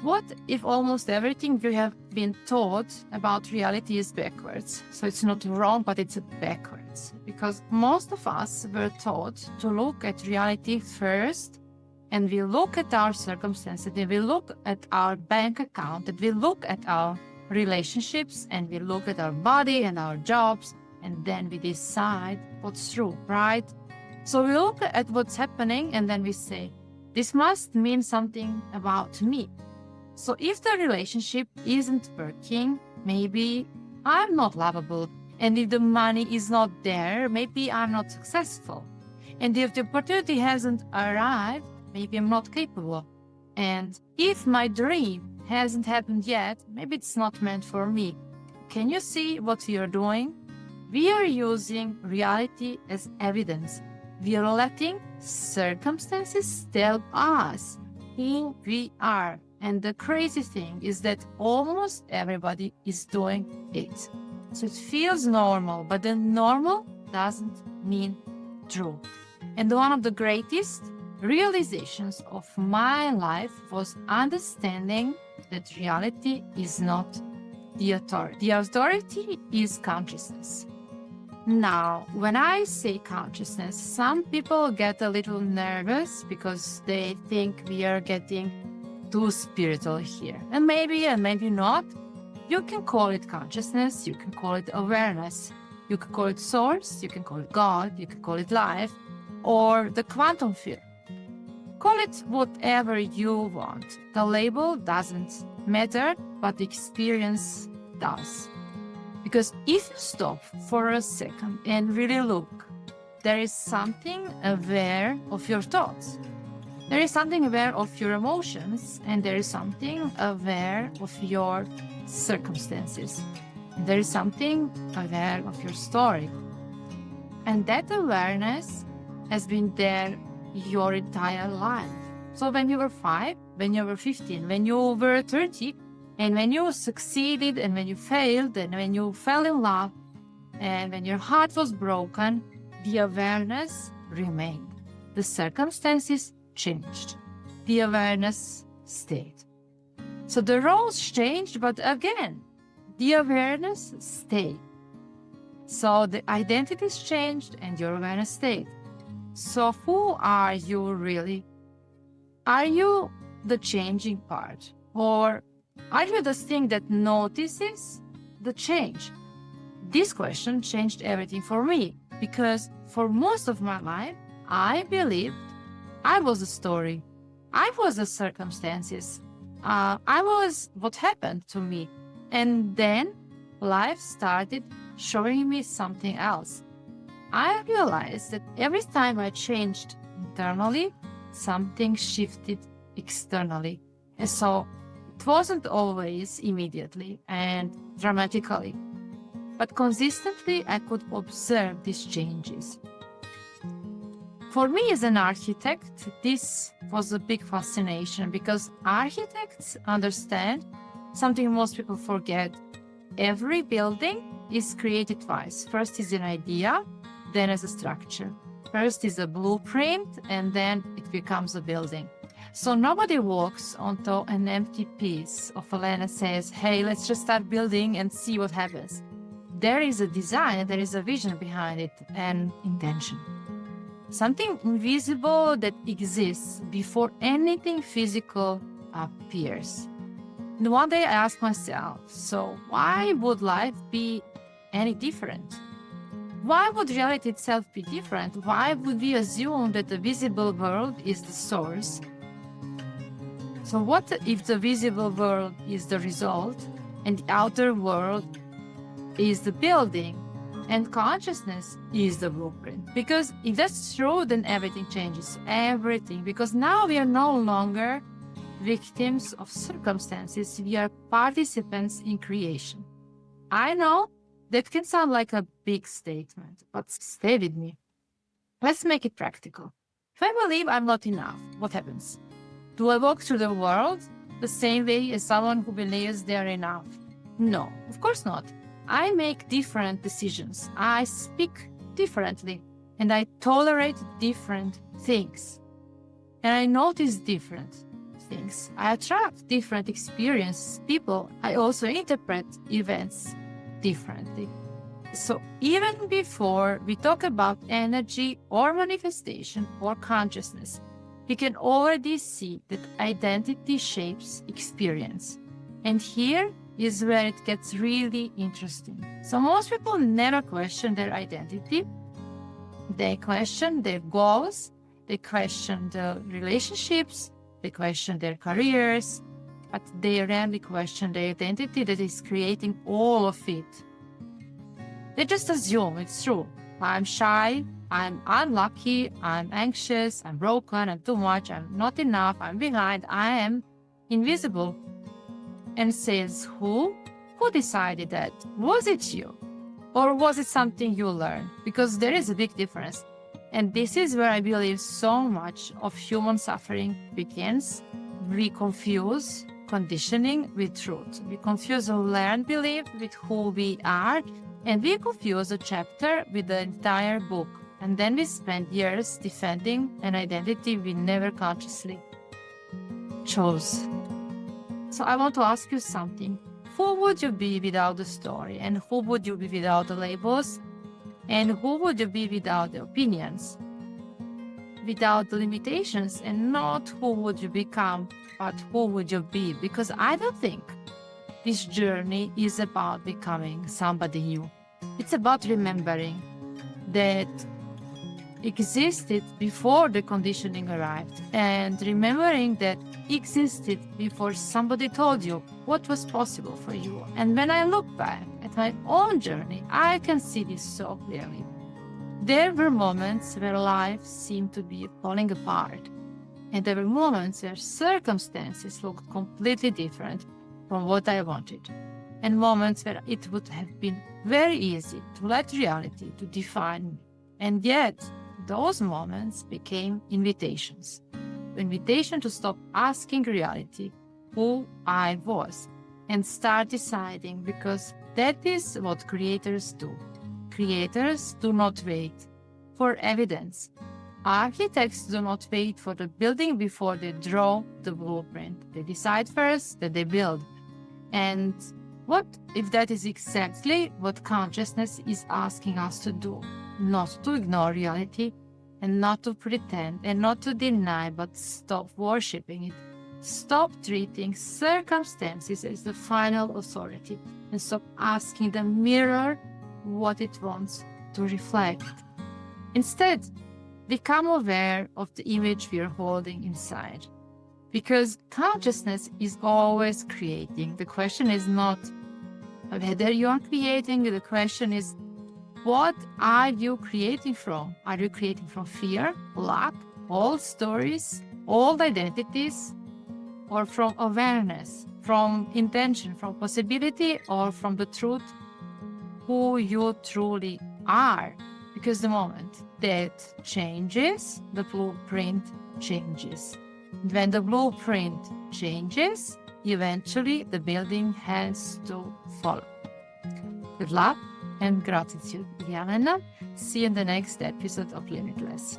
What if almost everything you have been taught about reality is backwards? So it's not wrong, but it's backwards. Because most of us were taught to look at reality first, and we look at our circumstances, and we look at our bank account, and we look at our relationships, and we look at our body and our jobs, and then we decide what's true, right? So we look at what's happening, and then we say, this must mean something about me. So if the relationship isn't working, maybe I'm not lovable. And if the money is not there, maybe I'm not successful. And if the opportunity hasn't arrived, maybe I'm not capable. And if my dream hasn't happened yet, maybe it's not meant for me. Can you see what we are doing? We are using reality as evidence. We are letting circumstances tell us who we are. And the crazy thing is that almost everybody is doing it. So it feels normal, but the normal doesn't mean true. And one of the greatest realizations of my life was understanding that reality is not the authority. The authority is consciousness. Now, when I say consciousness, some people get a little nervous because they think we are getting too spiritual here. And maybe not. You can call it consciousness, you can call it awareness, you can call it source, you can call it God, you can call it life, or the quantum field. Call it whatever you want. The label doesn't matter, but the experience does. Because if you stop for a second and really look, there is something aware of your thoughts. There is something aware of your emotions, and there is something aware of your circumstances. And there is something aware of your story. And that awareness has been there your entire life. So when you were 5, when you were 15, when you were 30, and when you succeeded, and when you failed, and when you fell in love, and when your heart was broken, the awareness remained. The circumstances changed. The awareness stayed. So the roles changed, but again, the awareness stayed. So the identities changed and your awareness stayed. So who are you really? Are you the changing part? Or are you the thing that notices the change? This question changed everything for me, because for most of my life, I believed I was the story. I was the circumstances. I was what happened to me. And then life started showing me something else. I realized that every time I changed internally, something shifted externally. And so it wasn't always immediately and dramatically, but consistently I could observe these changes. For me as an architect, this was a big fascination, because architects understand something most people forget. Every building is created twice. First is an idea, then as a structure. First is a blueprint, and then it becomes a building. So nobody walks onto an empty piece of a land and says, hey, let's just start building and see what happens. There is a design, there is a vision behind it, and intention. Something invisible that exists before anything physical appears. And one day I asked myself, so why would life be any different? Why would reality itself be different? Why would we assume that the visible world is the source? So what if the visible world is the result and the outer world is the building and consciousness is the blueprint? Because if that's true, then everything changes, everything. Because now we are no longer victims of circumstances, we are participants in creation. I know that can sound like a big statement, but stay with me. Let's make it practical. If I believe I'm not enough, what happens? Do I walk through the world the same way as someone who believes they're enough? No, of course not. I make different decisions. I speak differently, and I tolerate different things. And I notice different things. I attract different experiences, people. I also interpret events differently. So even before we talk about energy or manifestation or consciousness, we can already see that identity shapes experience. And here is where it gets really interesting. So most people never question their identity. They question their goals, they question the relationships, they question their careers, but they rarely question the identity that is creating all of it. They just assume it's true. I'm shy, I'm unlucky, I'm anxious, I'm broken, I'm too much, I'm not enough, I'm behind, I am invisible. And says, who? Who decided that? Was it you? Or was it something you learned? Because there is a big difference. And this is where I believe so much of human suffering begins. We confuse conditioning with truth. We confuse a learned belief with who we are. And we confuse a chapter with the entire book. And then we spend years defending an identity we never consciously chose. So I want to ask you something. Who would you be without the story? And who would you be without the labels? And who would you be without the opinions? Without the limitations? And not who would you become, but who would you be? Because I don't think this journey is about becoming somebody new. It's about remembering that existed before the conditioning arrived, and remembering that existed before somebody told you what was possible for you. And when I look back at my own journey, I can see this so clearly. There were moments where life seemed to be falling apart, and there were moments where circumstances looked completely different from what I wanted, and moments where it would have been very easy to let reality to define me. And yet, those moments became invitations. The invitation to stop asking reality who I was and start deciding, because that is what creators do. Creators do not wait for evidence. Architects do not wait for the building before they draw the blueprint. They decide first, that they build. And what if that is exactly what consciousness is asking us to do? Not to ignore reality, and not to pretend, and not to deny, but stop worshipping it. Stop treating circumstances as the final authority, and stop asking the mirror what it wants to reflect. Instead, become aware of the image we are holding inside. Because consciousness is always creating. The question is not whether you are creating, the question is, what are you creating from? Are you creating from fear, lack, old stories, old identities, or from awareness, from intention, from possibility, or from the truth, who you truly are? Because the moment that changes, the blueprint changes. When the blueprint changes, eventually the building has to follow. Good luck and gratitude, Jelena. See you in the next episode of Limitless.